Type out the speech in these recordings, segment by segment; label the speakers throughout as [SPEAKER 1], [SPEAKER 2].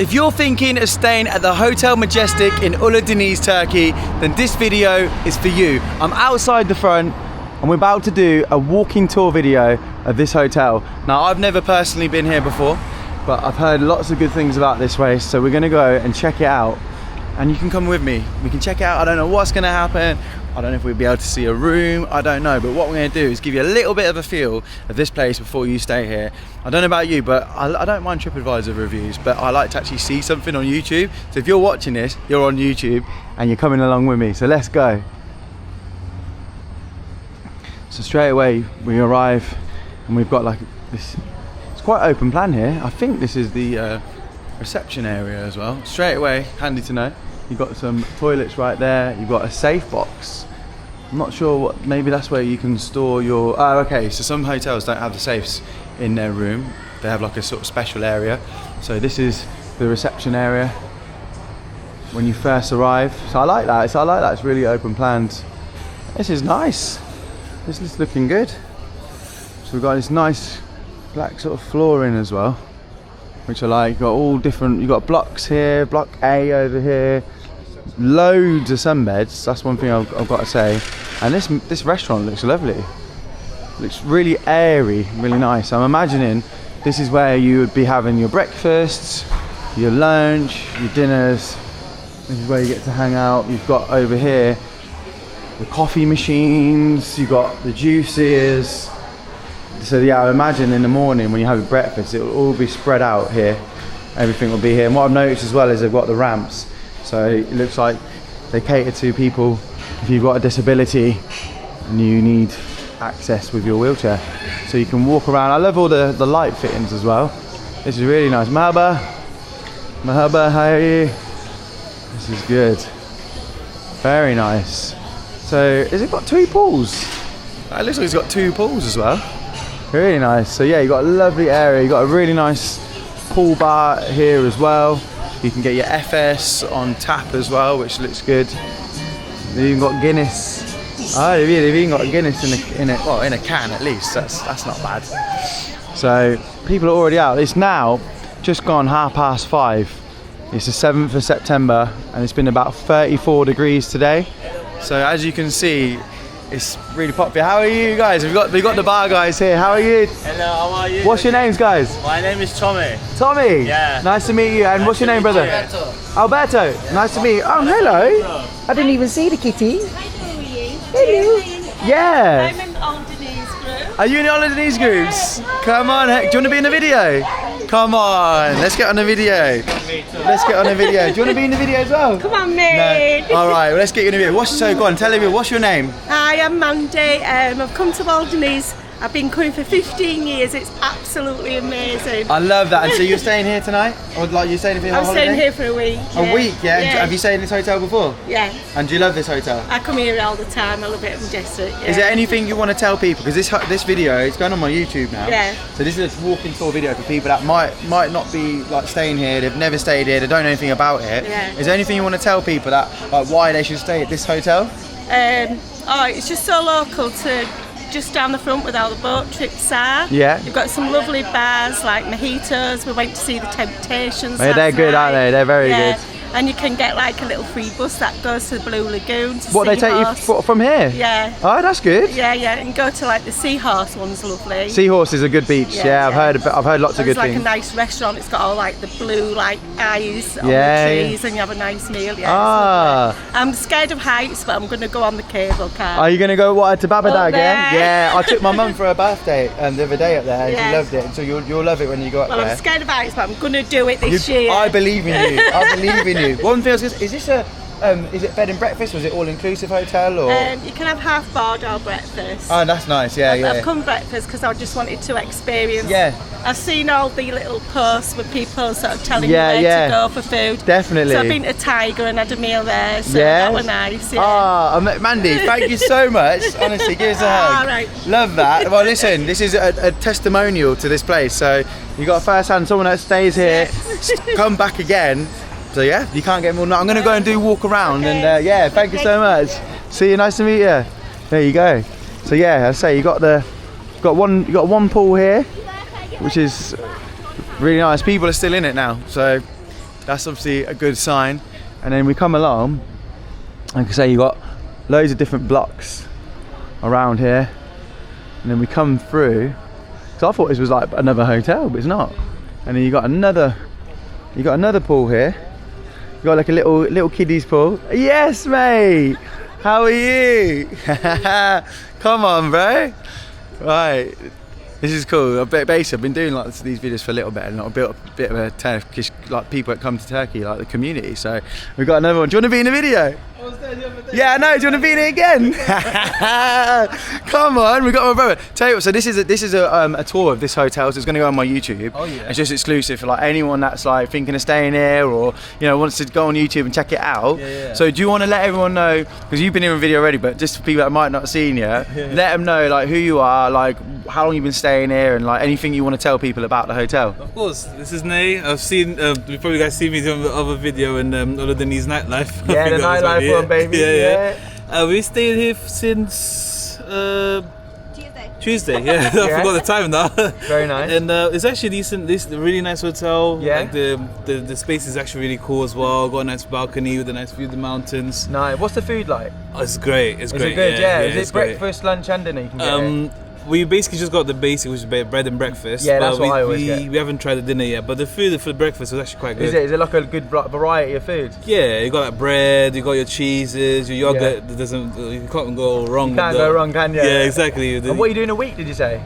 [SPEAKER 1] If you're thinking of staying at the Hotel Majestic in Oludeniz, Turkey, then this video is for you. I'm outside the front and we're about to do a walking tour video of this hotel. Now, I've never personally been here before, but I've heard lots of good things about this place, so we're gonna go and check it out. And you can come with me. We can check it out. I don't know what's gonna happen. I don't know if we'll be able to see a room, I don't know, but what we're gonna do is give you a little bit of a feel of this place before you stay here. I don't know about you, but I don't mind TripAdvisor reviews, but I like to actually see something on YouTube. So if you're watching this, you're on YouTube and you're coming along with me, so let's go. So straight away we arrive and we've got like this, it's quite open plan here. I think this is the reception area as well. Straight away, handy to know. You've got some toilets right there. You've got a safe box. I'm not sure what, maybe that's where you can store your, oh okay, so some hotels don't have the safes in their room. They have like a sort of special area. So this is the reception area when you first arrive. So I like that, it's really open planned. This is nice. This is looking good. So we've got this nice black sort of flooring as well, which I like. You've got all different, you've got blocks here, block A over here. Loads of sunbeds, that's one thing I've got to say. And this restaurant looks lovely. Looks really airy, really nice. I'm imagining this is where you would be having your breakfasts, your lunch, your dinners. This is where you get to hang out. You've got over here the coffee machines, you've got the juices. So yeah, I imagine in the morning when you have your breakfast, it will all be spread out here. Everything will be here. And what I've noticed as well is they've got the ramps. So it looks like they cater to people if you've got a disability and you need access with your wheelchair. So you can walk around. I love all the light fittings as well. This is really nice. Mahaba. Mahaba, how are you? This is good. Very nice. So has it got two pools? It looks like it's got two pools as well. Really nice. So yeah, you've got a lovely area. You've got a really nice pool bar here as well. You can get your FS on tap as well, which looks good. They've even got Guinness. Oh, they've even got Guinness in a can at least. That's not bad. So people are already out. It's now just gone 5:30. It's the 7th of September and it's been about 34 degrees today. So as you can see, it's really popular. How are you guys? We've got the bar guys here. How are you?
[SPEAKER 2] Hello, how are you?
[SPEAKER 1] What's your names, guys?
[SPEAKER 2] My name is Tommy.
[SPEAKER 1] Tommy?
[SPEAKER 2] Yeah.
[SPEAKER 1] Nice to meet you. And what's your name, brother? Alberto. Nice to meet you. Oh, hello. I didn't even see the kitty. Hello. Yeah.
[SPEAKER 3] I'm in Oludeniz group.
[SPEAKER 1] Are you in the Oludeniz groups? Come on. Do you want to be in the video? Come on. Let's get on the video. Let's get on the video. Do you want to be in the video as well?
[SPEAKER 3] Come on, mate.
[SPEAKER 1] No. All right. Well, let's get you in the video. Go on. Tell me. What's your name?
[SPEAKER 3] Hi, I'm Mandy. I've come to Oludeniz. I've been coming for 15 years. It's absolutely amazing.
[SPEAKER 1] I love that. And so you're staying here tonight? Or like you're staying here for
[SPEAKER 3] I'm staying here for a week.
[SPEAKER 1] A week, yeah?
[SPEAKER 3] Yeah.
[SPEAKER 1] Have you stayed in this hotel before?
[SPEAKER 3] Yeah.
[SPEAKER 1] And do you love this hotel?
[SPEAKER 3] I come here all the time. I love it. I'm Majestic. Yeah.
[SPEAKER 1] Is there anything you want to tell people? Because this video, it's going on my YouTube now.
[SPEAKER 3] Yeah.
[SPEAKER 1] So this is a walking tour video for people that might not be like staying here. They've never stayed here. They don't know anything about it.
[SPEAKER 3] Yeah.
[SPEAKER 1] Is there anything you want to tell people that like why they should stay at this hotel?
[SPEAKER 3] It's just so local to just down the front where all the boat trips are.
[SPEAKER 1] Yeah.
[SPEAKER 3] You've got some lovely bars like mojitos. We went to see the Temptations.
[SPEAKER 1] Yeah, they're good, aren't they? They're very good.
[SPEAKER 3] And you can get like a little free bus that goes to the Blue Lagoon.
[SPEAKER 1] What, they take you from here?
[SPEAKER 3] Yeah.
[SPEAKER 1] Oh, that's good.
[SPEAKER 3] Yeah, and go to like the Seahorse one's lovely.
[SPEAKER 1] Seahorse is a good beach. Yeah, I've heard lots of good things.
[SPEAKER 3] It's like a nice restaurant. It's got all like the blue like eyes on the trees, and you have a nice meal. Yeah. I'm scared of heights, but I'm going to go on the cable car.
[SPEAKER 1] Are you going to go to Babada again?
[SPEAKER 3] There.
[SPEAKER 1] Yeah, I took my mum for her birthday the other day up there, and she loved it. So you'll love it when you go up there.
[SPEAKER 3] Well, I'm scared of heights, but I'm going to do it this year.
[SPEAKER 1] I believe in you. I believe in you. One thing I was going to say, is this is it bed and breakfast? Was it all inclusive hotel or?
[SPEAKER 3] You can have half board or breakfast.
[SPEAKER 1] Oh, that's nice. Yeah,
[SPEAKER 3] I've come breakfast because I just wanted to experience.
[SPEAKER 1] Yeah.
[SPEAKER 3] I've seen all the little posts with people sort of telling me where to go for food.
[SPEAKER 1] Definitely.
[SPEAKER 3] So I've been to Tiger and had a meal there. So that was nice. Yeah.
[SPEAKER 1] Mandy, thank you so much. Honestly, give us a hug.
[SPEAKER 3] All right.
[SPEAKER 1] Love that. Well, listen, this is a testimonial to this place. So you got first hand someone that stays here, come back again. So yeah, you can't get more. I'm gonna go and do walk around, and thank you so much. See you, nice to meet you. There you go. So yeah, I say you got one pool here, which is really nice. People are still in it now, so That's obviously a good sign. And then we come along, like I say, you got loads of different blocks around here, and then we come through. So I thought this was like another hotel, but it's not. And then you got another pool here. You got like a little kiddies pool. Yes, mate. How are you? Come on, bro. Right. This is cool. Basically, I've been doing like these videos for a little bit, and I've built a bit of a Turkish, like people that come to Turkey, like the community. So we've got another one. Do you want to be in the video?
[SPEAKER 2] I was there the other day.
[SPEAKER 1] Yeah, I know. Do you want to be in it again? Come on, we got my brother. Tell you what. So this is a tour of this hotel. So it's going to go on my YouTube.
[SPEAKER 2] Oh yeah.
[SPEAKER 1] It's just exclusive for like anyone that's like thinking of staying here, or wants to go on YouTube and check it out.
[SPEAKER 2] Yeah.
[SPEAKER 1] So do you want to let everyone know, because you've been in a video already, but just for people that might not have seen you, let them know like who you are, like how long you've been staying here, and like anything you want to tell people about the hotel.
[SPEAKER 2] Of course, this is Ney. I've seen, you probably guys see me on the other video in Oludeniz nightlife.
[SPEAKER 1] Yeah, the nightlife one, baby.
[SPEAKER 2] Yeah. We stayed here since Tuesday. Yeah, I forgot the time now.
[SPEAKER 1] Very nice.
[SPEAKER 2] And it's actually decent. This is a really nice hotel.
[SPEAKER 1] Yeah.
[SPEAKER 2] Like the space is actually really cool as well. Got a nice balcony with a nice view of the mountains.
[SPEAKER 1] Nice. What's the food like?
[SPEAKER 2] Oh, it's great. It's great.
[SPEAKER 1] Is it good? Yeah. Is
[SPEAKER 2] it's
[SPEAKER 1] it breakfast, lunch, and dinner? You can get it?
[SPEAKER 2] We basically just got the basic, which is bread and breakfast.
[SPEAKER 1] Yeah, that's
[SPEAKER 2] but
[SPEAKER 1] what I always get.
[SPEAKER 2] We haven't tried the dinner yet, but the food for the breakfast was actually quite good.
[SPEAKER 1] Is it like a good variety of food?
[SPEAKER 2] Yeah, you got like bread, you got your cheeses, your yogurt. Yeah. You can't go wrong.
[SPEAKER 1] You can't go wrong, can you?
[SPEAKER 2] Yeah, exactly.
[SPEAKER 1] And what are you doing a week? Did you say?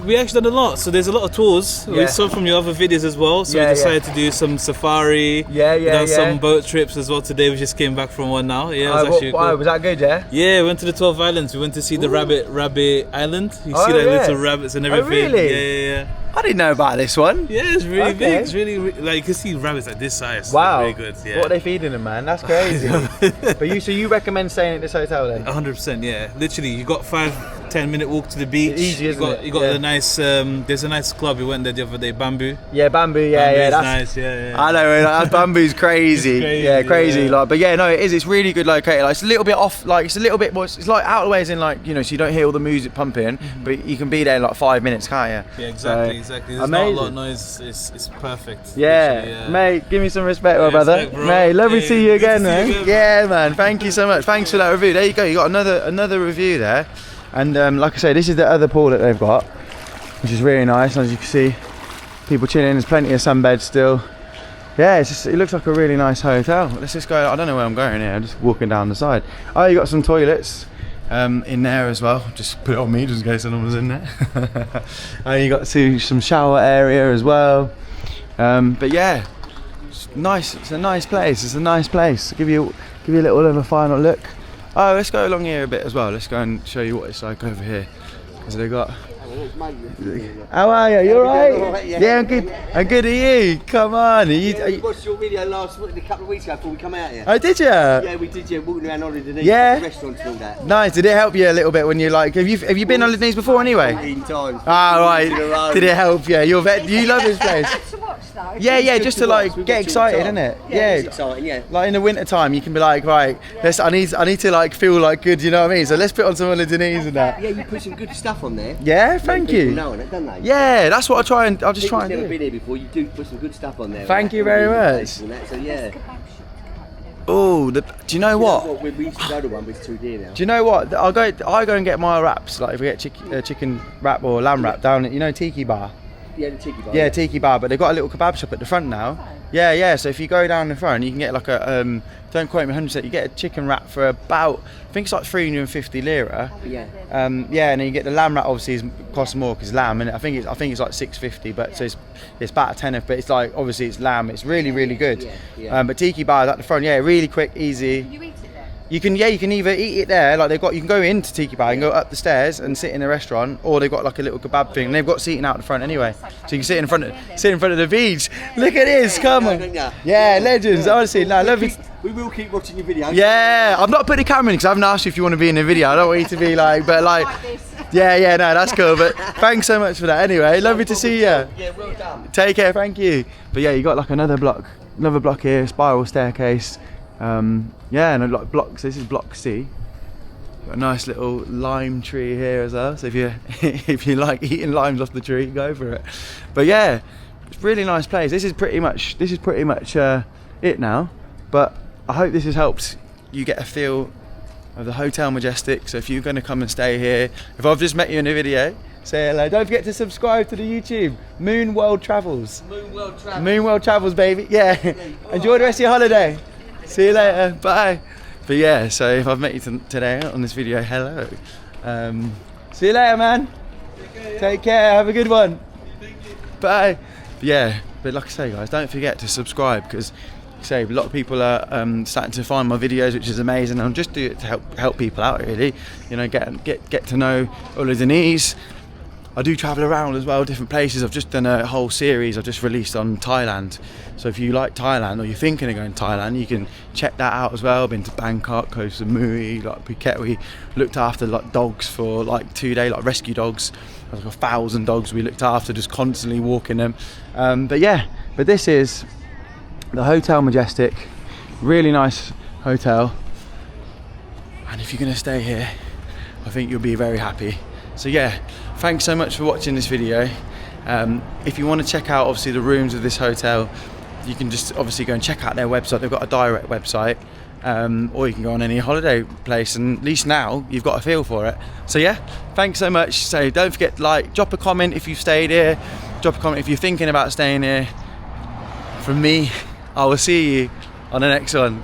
[SPEAKER 2] We actually done a lot. So there's a lot of tours.
[SPEAKER 1] Yeah.
[SPEAKER 2] We saw from your other videos as well. So we decided to do some safari. We done some boat trips as well today. We just came back from one now. Yeah, it was actually cool.
[SPEAKER 1] Was that good? Yeah.
[SPEAKER 2] Yeah, we went to the 12 islands. We went to see the rabbit Island. You see that little rabbits and everything.
[SPEAKER 1] Oh, really?
[SPEAKER 2] Yeah.
[SPEAKER 1] I didn't know about this one.
[SPEAKER 2] Yeah, it's really big. It's really like you can see rabbits like this size.
[SPEAKER 1] Wow.
[SPEAKER 2] Really good. Yeah.
[SPEAKER 1] What are they feeding them, man? That's crazy. But you recommend staying at this hotel then?
[SPEAKER 2] 100%. Yeah. Literally, you got 5-10 minute walk to the beach.
[SPEAKER 1] Easy, isn't it?
[SPEAKER 2] You got the nice. There's a nice club. We went there the other day. Bamboo.
[SPEAKER 1] Yeah, Bamboo. Yeah,
[SPEAKER 2] Bamboo's
[SPEAKER 1] that's
[SPEAKER 2] nice. Yeah.
[SPEAKER 1] I know. That Bamboo's crazy. Crazy.
[SPEAKER 2] Yeah.
[SPEAKER 1] Like, but yeah, no, it is. It's really good located. Like, it's a little bit off. Like, it's a little bit more. It's like out of the way, as in like so you don't hear all the music pumping, but you can be there in like 5 minutes, can't you?
[SPEAKER 2] Yeah, exactly. There's
[SPEAKER 1] amazing.
[SPEAKER 2] not a lot of noise. It's perfect.
[SPEAKER 1] Yeah. Mate, give me some respect, my brother.
[SPEAKER 2] Respect, bro.
[SPEAKER 1] Mate, lovely to see you again, man.
[SPEAKER 2] You again,
[SPEAKER 1] yeah, man. Thank you so much. Thanks for that review. There you go. You got another review there. And like I say, this is the other pool that they've got, which is really nice. As you can see, people chilling. There's plenty of sunbeds still. Yeah, it looks like a really nice hotel. Let's just go. I don't know where I'm going here. I'm just walking down the side. Oh, you got some toilets in there as well. Just put it on me just in case anyone was in there. And you got some shower area as well. But yeah, it's nice. It's a nice place. I'll give you a little of a final look. Oh, let's go along here a bit as well. Let's go and show you what it's like over here. Because they got. How are you? You alright? Yeah, I'm good. I'm good. Are you? Come on.
[SPEAKER 4] We watched your video a couple of weeks ago before we come out here.
[SPEAKER 1] Oh, did you?
[SPEAKER 4] Yeah, we did. Yeah, walking around Oludeniz, restaurants and all that.
[SPEAKER 1] Nice. Did it help you a little bit when you like? Have you been on Oludeniz before anyway?
[SPEAKER 4] 18 times.
[SPEAKER 1] Ah, right. Did it help you? You love this place. Yeah, just to like get excited, isn't it?
[SPEAKER 4] Yeah, it's exciting. Yeah.
[SPEAKER 1] Like in the winter time, you can be like, right, I need to like feel like good. You know what I mean? So let's put on some Oludeniz and that.
[SPEAKER 4] Yeah, you put some good stuff on there.
[SPEAKER 1] Yeah, thank you.
[SPEAKER 4] People know it, don't they?
[SPEAKER 1] Yeah, that's what I'll just try and do.
[SPEAKER 4] Never been here before. You do put some good stuff on there.
[SPEAKER 1] Thank you very much.
[SPEAKER 4] So yeah.
[SPEAKER 1] Oh, do you know what?
[SPEAKER 4] We used to go to one, but it's too dear now.
[SPEAKER 1] Do you know what? I go and get my wraps. Like if we get chicken wrap or lamb wrap down at Tiki Bar.
[SPEAKER 4] Yeah, the Tiki Bar.
[SPEAKER 1] Yeah, Tiki Bar, but they've got a little kebab shop at the front now. Yeah. So if you go down the front, you can get like a don't quote me 100%. You get a chicken wrap for about, I think it's like 350 lira.
[SPEAKER 4] Yeah.
[SPEAKER 1] And then you get the lamb wrap. Obviously, costs more because lamb, and I think it's like 650. But so it's about a tenner. But it's like obviously it's lamb. It's really good.
[SPEAKER 4] Yeah.
[SPEAKER 1] But Tiki Bar is at the front. Yeah, really quick, easy.
[SPEAKER 5] You eat it there?
[SPEAKER 1] You can either eat it there, like you can go into Tiki Bar and go up the stairs and sit in the restaurant, or they've got like a little kebab thing. And they've got seating out the front anyway, so you can sit in front of the beach. Look at this, come on. Yeah, legends. Honestly, no, love it.
[SPEAKER 4] We will keep watching your videos.
[SPEAKER 1] Yeah, I've not put the camera in because I haven't asked you if you want to be in the video. I don't want you to be like, but like, yeah, no, that's cool. But thanks so much for that. Anyway, lovely to see you.
[SPEAKER 4] Yeah, well done.
[SPEAKER 1] Take care, thank you. But yeah, you got like another block here, spiral staircase. Yeah, and like blocks. This is block C. Got a nice little lime tree here as well. So if you like eating limes off the tree, go for it. But yeah, It's a really nice place. This is pretty much it now, but I hope this has helped you get a feel of the Hotel Majestic. So if you're going to come and stay here, if I've just met you in a video, say hello. Don't forget to subscribe to the YouTube. Moon World Travels. Moon World Travels, baby. Yeah. Enjoy the rest of your holiday. See you later. Bye. But yeah, so if I've met you today on this video, hello. See you later, man. Take care. Have a good one. Bye. Yeah, but like I say, guys, don't forget to subscribe, because a lot of people are starting to find my videos, which is amazing. I'm just doing it to help people out, really. You know, get to know Oludeniz. I do travel around as well, different places. I've just done a whole series I've just released on Thailand. So if you like Thailand, or you're thinking of going to Thailand, you can check that out as well. Been to Bangkok, Koh Samui, like Phuket. We looked after like dogs for like 2 days, like rescue dogs. Like 1,000 dogs we looked after, just constantly walking them. But this is the Hotel Majestic. Really nice hotel. And if you're going to stay here, I think you'll be very happy. So yeah, thanks so much for watching this video. If you want to check out obviously the rooms of this hotel, you can just obviously go and check out their website. They've got a direct website, or you can go on any holiday place, and at least now you've got a feel for it. So yeah, thanks so much. So don't forget to drop a comment if you've stayed here, drop a comment if you're thinking about staying here. From me, I will see you on the next one.